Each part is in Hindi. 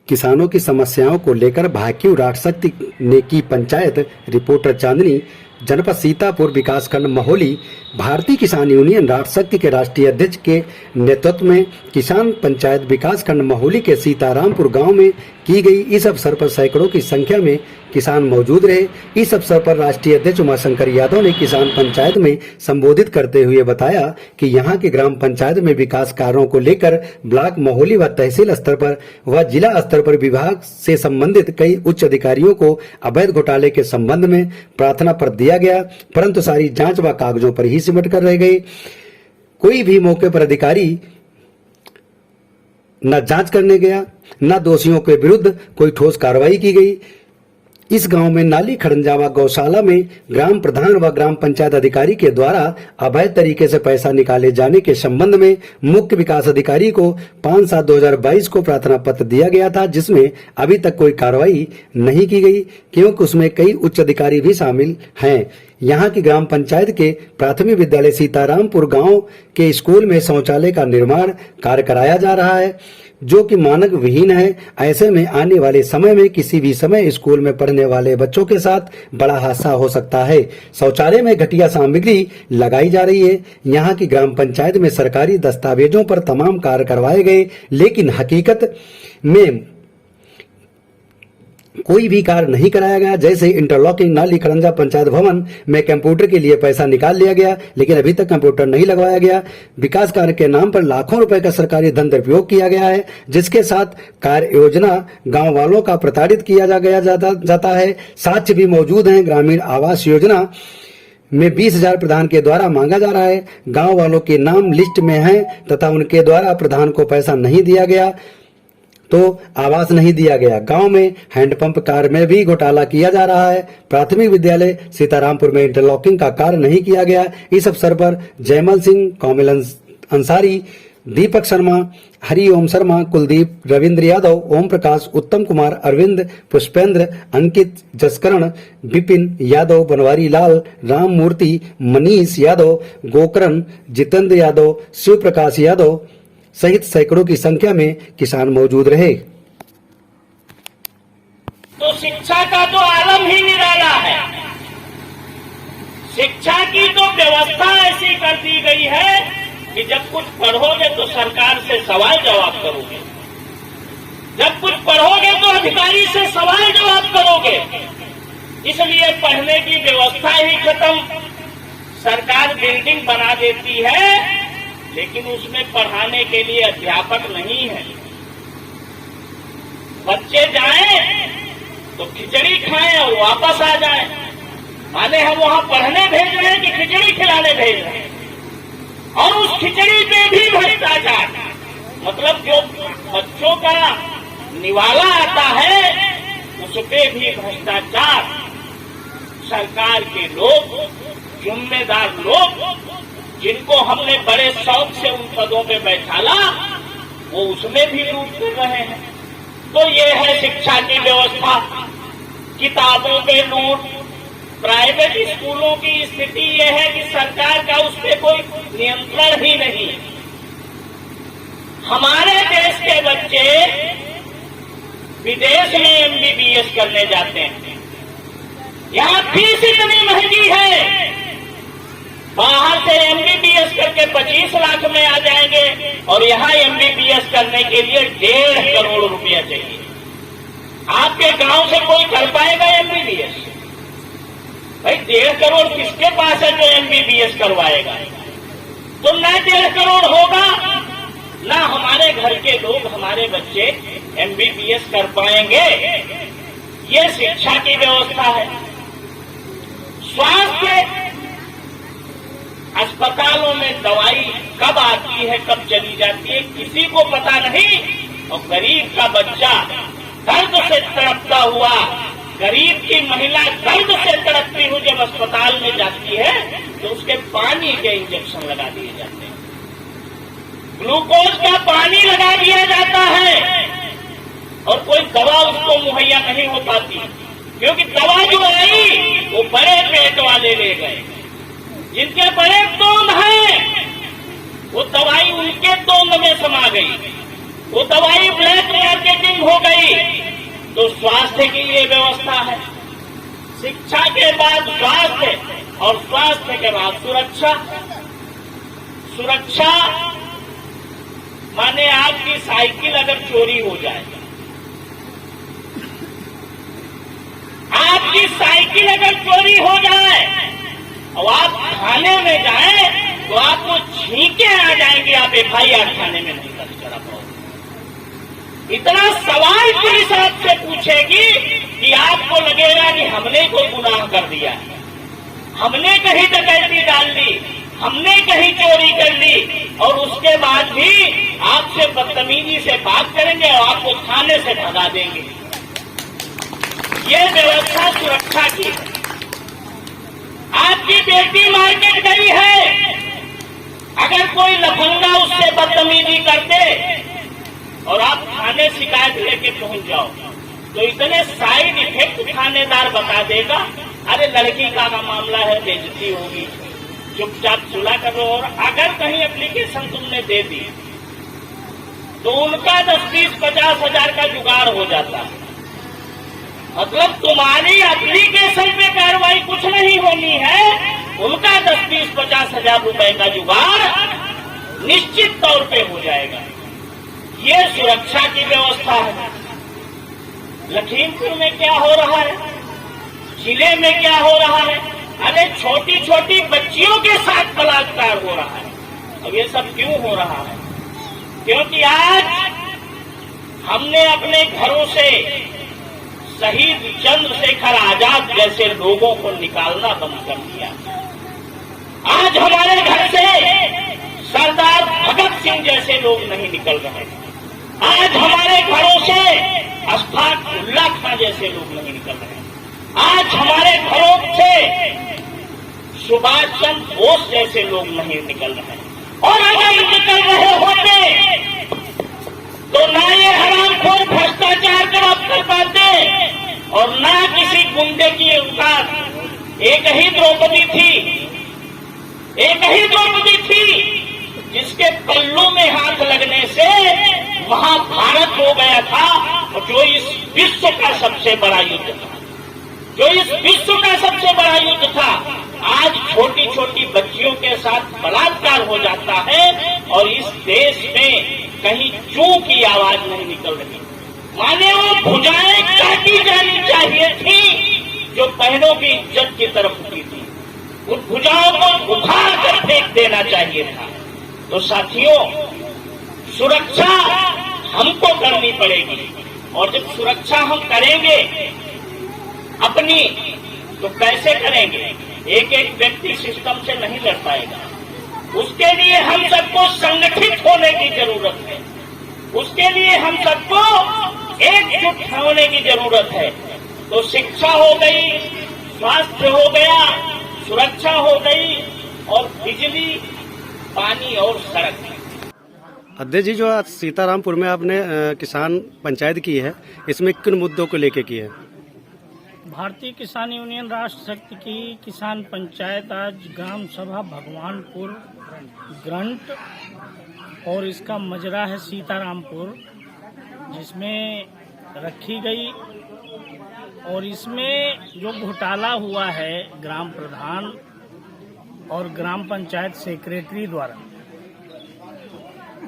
किसानों की समस्याओं को लेकर भाकियू राजशक्ति ने की पंचायत। रिपोर्टर चांदनी। जनपद सीतापुर विकासखंड महोली भारतीय किसान यूनियन राजशक्ति के राष्ट्रीय अध्यक्ष के नेतृत्व में किसान पंचायत विकासखंड महोली के सीतारामपुर गांव में की गई। इस अवसर पर सैकड़ों की संख्या में किसान मौजूद रहे। इस अवसर पर राष्ट्रीय अध्यक्ष उमाशंकर यादव ने किसान पंचायत में संबोधित करते हुए बताया कि यहां के ग्राम पंचायत में विकास कार्यों को लेकर ब्लॉक महोली व तहसील स्तर पर व जिला स्तर पर विभाग से संबंधित कई उच्च अधिकारियों को अवैध घोटाले के संबंध में प्रार्थना पत्र दिया गया, परंतु सारी जांच व कागजों पर ही सिमट कर रह गई। कोई भी मौके पर अधिकारी न जांच करने गया, न दोषियों के विरुद्ध कोई ठोस कार्रवाई की गई। इस गांव में नाली खड़ंजावा गौशाला में ग्राम प्रधान व ग्राम पंचायत अधिकारी के द्वारा अवैध तरीके से पैसा निकाले जाने के संबंध में मुख्य विकास अधिकारी को 5/7/2022 को प्रार्थना पत्र दिया गया था, जिसमें अभी तक कोई कार्रवाई नहीं की गई, क्योंकि उसमें कई उच्च अधिकारी भी शामिल हैं। यहाँ की ग्राम पंचायत के प्राथमिक विद्यालय सीतारामपुर गांव के स्कूल में शौचालय का निर्माण कार्य कराया जा रहा है, जो कि मानक विहीन है। ऐसे में आने वाले समय में किसी भी समय स्कूल में पढ़ने वाले बच्चों के साथ बड़ा हादसा हो सकता है। शौचालय में घटिया सामग्री लगाई जा रही है। यहाँ की ग्राम पंचायत में सरकारी दस्तावेजों पर तमाम कार्य करवाए गए, लेकिन हकीकत में कोई भी कार्य नहीं कराया गया। जैसे इंटरलॉकिंग नाली खड़ंजा पंचायत भवन में कंप्यूटर के लिए पैसा निकाल लिया गया, लेकिन अभी तक कंप्यूटर नहीं लगवाया गया। विकास कार्य के नाम पर लाखों रुपए का सरकारी धन दुरुपयोग किया गया है, जिसके साथ कार्य योजना गांव वालों का प्रताड़ित किया जाता है। साक्ष्य भी मौजूद हैं। ग्रामीण आवास योजना में 20,000 प्रधान के द्वारा मांगा जा रहा है। गाँव वालों के नाम लिस्ट में है तथा उनके द्वारा प्रधान को पैसा नहीं दिया गया तो आवास नहीं दिया गया। गांव में हैंडपंप कार्य में भी घोटाला किया जा रहा है। प्राथमिक विद्यालय सीतारामपुर में इंटरलॉकिंग का कार्य नहीं किया गया। इस अवसर पर जयमल सिंह, कौमिल अंसारी, दीपक शर्मा, हरिओम शर्मा, कुलदीप, रविंद्र यादव, ओम प्रकाश, उत्तम कुमार, अरविंद, पुष्पेंद्र, अंकित, जसकरण, विपिन यादव, बनवारी लाल, राम मूर्ति, मनीष यादव, गोकरण, जितेंद्र यादव, शिव प्रकाश यादव सहित सैकड़ों की संख्या में किसान मौजूद रहे। तो शिक्षा का तो आलम ही निराला है। शिक्षा की तो व्यवस्था ऐसी कर दी गई है कि जब कुछ पढ़ोगे तो सरकार से सवाल जवाब करोगे, जब कुछ पढ़ोगे तो अधिकारी से सवाल जवाब करोगे। इसलिए पढ़ने की व्यवस्था ही खत्म। सरकार बिल्डिंग बना देती है, लेकिन उसमें पढ़ाने के लिए अध्यापक नहीं है। बच्चे जाएं तो खिचड़ी खाएं और वापस आ जाएं। माने हम वहां पढ़ने भेज रहे हैं कि खिचड़ी खिलाने भेज रहे हैं। और उस खिचड़ी पे भी भ्रष्टाचार, मतलब जो बच्चों का निवाला आता है उस पे भी भ्रष्टाचार। सरकार के लोग, जिम्मेदार लोग, जिनको हमने बड़े शौक से उन पदों पे बैठाला, वो उसमें भी लूट कर रहे हैं। तो ये है शिक्षा की व्यवस्था। किताबों पे लूट। प्राइवेट स्कूलों की स्थिति ये है कि सरकार का उस पर कोई नियंत्रण ही नहीं। हमारे देश के बच्चे विदेश में एमबीबीएस करने जाते हैं। यहाँ फीस इतनी महंगी है, बाहर से एमबीबीएस करके 25 लाख में आ जाएंगे और यहाँ एमबीबीएस करने के लिए 1.5 करोड़ रुपया चाहिए। आपके गांव से कोई कर पाएगा एमबीबीएस? भाई 1.5 करोड़ किसके पास है जो एमबीबीएस करवाएगा? तो ना 1.5 करोड़ होगा, ना हमारे घर के लोग, हमारे बच्चे एमबीबीएस कर पाएंगे। ये शिक्षा की व्यवस्था है। स्वास्थ्य अस्पतालों में दवाई कब आती है, कब चली जाती है, किसी को पता नहीं। और गरीब का बच्चा दर्द से तड़पता हुआ, गरीब की महिला दर्द से तड़पती हुई जब अस्पताल में जाती है तो उसके पानी के इंजेक्शन लगा दिए जाते हैं, ग्लूकोज का पानी लगा दिया जाता है और कोई दवा उसको मुहैया नहीं हो पाती, क्योंकि दवा जो आई वो बड़े पेट वाले ले गए। जिनके बड़े तोंद हैं वो दवाई उनके तोंद में समा गई। वो दवाई ब्लैक मार्केटिंग हो गई, तो स्वास्थ्य की ये व्यवस्था है। शिक्षा के बाद स्वास्थ्य और स्वास्थ्य के बाद सुरक्षा। सुरक्षा माने आपकी साइकिल अगर चोरी हो जाए, आपकी साइकिल अगर चोरी हो जाए और आप थाने में जाए तो आपको छींके आ जाएंगे, आप FIR थाने में नहीं दर्ज करा पाओगे। इतना सवाल पुलिस आपसे पूछेगी कि आपको लगेगा कि हमने कोई गुनाह कर दिया है, हमने कहीं डकैती डाल ली, हमने कहीं चोरी कर ली, और उसके बाद भी आपसे बदतमीजी से बात करेंगे और आपको थाने से भगा देंगे। ये व्यवस्था सुरक्षा की है। आपकी बेटी मार्केट गई है, अगर कोई लफंगा उससे बदतमीजी करते और आप थाने शिकायत लेके पहुंच जाओ तो इतने साइड इफेक्ट थानेदार बता देगा, अरे लड़की का मामला है, बेइज्जती होगी, चुपचाप सुलह करो। और अगर कहीं एप्लीकेशन तुमने दे दी तो उनका 10, 20, 50 हजार का जुगाड़ हो जाता है। मतलब तुम्हारी एप्लीकेशन पे कार्रवाई कुछ नहीं होनी है, उनका 10, 20, 50 हजार रुपए का जुगाड़ निश्चित तौर पे हो जाएगा। ये सुरक्षा की व्यवस्था है। लखीमपुर में क्या हो रहा है, जिले में क्या हो रहा है, अरे छोटी छोटी बच्चियों के साथ बलात्कार हो रहा है। अब ये सब क्यों हो रहा है? क्योंकि आज हमने अपने घरों से शहीद चंद्रशेखर आजाद जैसे लोगों को निकालना बंद कर दिया। आज हमारे घर से सरदार भगत सिंह जैसे लोग नहीं निकल रहे। आज हमारे घरों से अशफाक उल्ला खां जैसे लोग नहीं निकल रहे। आज हमारे घरों से सुभाष चंद्र बोस जैसे लोग नहीं निकल रहे। और अगर निकल रहे होते तो ना ये हरामखोर भ्रष्टाचार कर पाते और ना किसी गुंडे की औकात। एक ही द्रौपदी थी जिसके पल्लों में हाथ लगने से महाभारत हो गया था, और जो इस विश्व का सबसे बड़ा युद्ध था, आज छोटी छोटी बच्चियों के साथ बलात्कार हो जाता है और इस देश में कहीं चू की आवाज नहीं निकल रही। माने वो भुजाएं काटी जानी चाहिए थी जो बहनों की इज्जत की तरफ उठी थी, उन भुजाओं को उखाड़ कर फेंक देना चाहिए था। तो साथियों, सुरक्षा हमको करनी पड़ेगी, और जब सुरक्षा हम करेंगे अपनी, तो कैसे करेंगे? एक एक व्यक्ति सिस्टम से नहीं लड़ पाएगा। उसके लिए हम सबको संगठित होने की जरूरत है, उसके लिए हम सबको एकजुट होने की जरूरत है। तो शिक्षा हो गई, स्वास्थ्य हो गया, सुरक्षा हो गई, और बिजली, पानी और सड़क। अध्यक्ष जी, जो आज सीतारामपुर में आपने किसान पंचायत की है, इसमें किन मुद्दों को लेके की है? भारतीय किसान यूनियन राष्ट्र शक्ति की किसान पंचायत आज ग्राम सभा भगवानपुर ग्रंट और इसका मजरा है सीतारामपुर, जिसमें रखी गई। और इसमें जो घोटाला हुआ है ग्राम प्रधान और ग्राम पंचायत सेक्रेटरी द्वारा,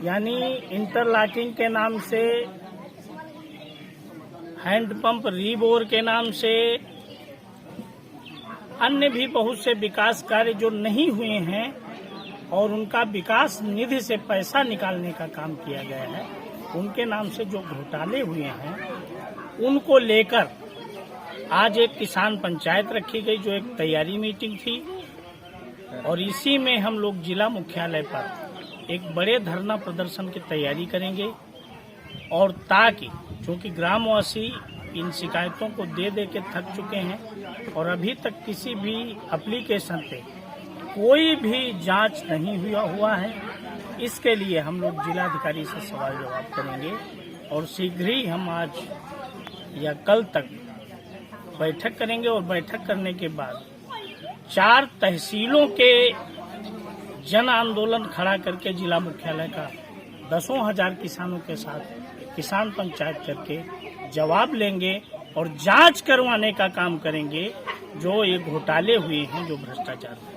यानी इंटरलॉकिंग के नाम से, हैंडपंप रीबोर के नाम से, अन्य भी बहुत से विकास कार्य जो नहीं हुए हैं और उनका विकास निधि से पैसा निकालने का काम किया गया है, उनके नाम से जो घोटाले हुए हैं, उनको लेकर आज एक किसान पंचायत रखी गई, जो एक तैयारी मीटिंग थी। और इसी में हम लोग जिला मुख्यालय पर एक बड़े धरना प्रदर्शन की तैयारी करेंगे, और ताकि, क्योंकि ग्रामवासी इन शिकायतों को दे दे के थक चुके हैं और अभी तक किसी भी एप्लीकेशन पे कोई भी जांच नहीं हुआ है, इसके लिए हम लोग जिलाधिकारी से सवाल जवाब करेंगे। और शीघ्र ही हम आज या कल तक बैठक करेंगे, और बैठक करने के बाद 4 तहसीलों के जन आंदोलन खड़ा करके जिला मुख्यालय का दसों हजार किसानों के साथ किसान पंचायत करके जवाब लेंगे और जांच करवाने का काम करेंगे जो ये घोटाले हुए हैं, जो भ्रष्टाचार हुए हैं।